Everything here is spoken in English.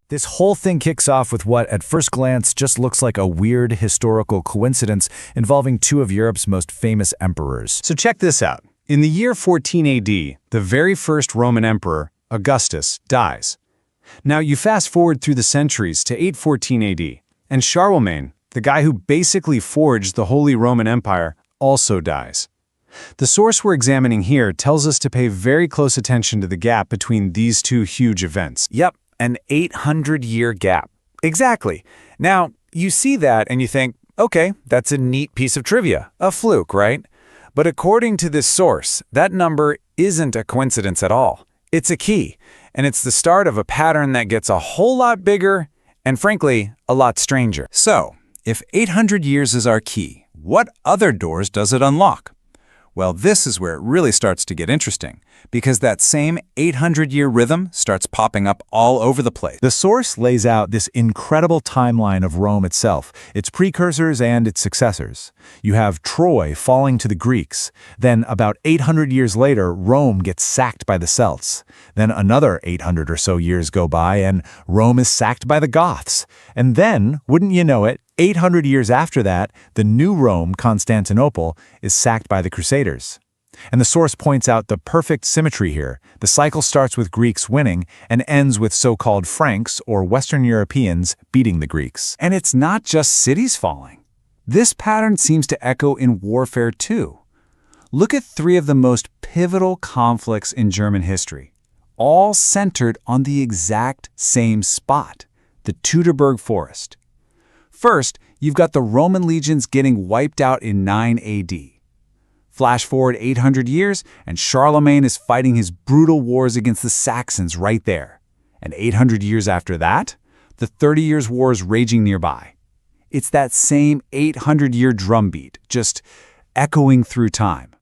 This whole thing kicks off with what, at first glance, just looks like a weird historical coincidence involving two of Europe's most famous emperors. So check this out. In the year 14 AD, the very first Roman emperor, Augustus, dies. Now you fast forward through the centuries to 814 AD, and Charlemagne, the guy who basically forged the Holy Roman Empire, also dies. The source we're examining here tells us to pay very close attention to the gap between these two huge events. Yep, an 800-year gap. Exactly. Now, you see that and you think, okay, that's a neat piece of trivia, a fluke, right? But according to this source, that number isn't a coincidence at all. It's a key, and it's the start of a pattern that gets a whole lot bigger and, frankly, a lot stranger. So, if 800 years is our key, what other doors does it unlock? Well, this is where it really starts to get interesting, because that same 800-year rhythm starts popping up all over the place. The source lays out this incredible timeline of Rome itself, its precursors and its successors. You have Troy falling to the Greeks. Then, about 800 years later, Rome gets sacked by the Celts. Then another 800 or so years go by, and Rome is sacked by the Goths. And then, wouldn't you know it, 800 years after that, the new Rome, Constantinople, is sacked by the Crusaders. And the source points out the perfect symmetry here. The cycle starts with Greeks winning and ends with so-called Franks, or Western Europeans, beating the Greeks. And it's not just cities falling. This pattern seems to echo in warfare too. Look at three of the most pivotal conflicts in German history, all centered on the exact same spot, the Teutoburg Forest. First, you've got the Roman legions getting wiped out in 9 AD. Flash forward 800 years, and Charlemagne is fighting his brutal wars against the Saxons right there. And 800 years after that, the 30 Years' War is raging nearby. It's that same 800-year drumbeat, just echoing through time.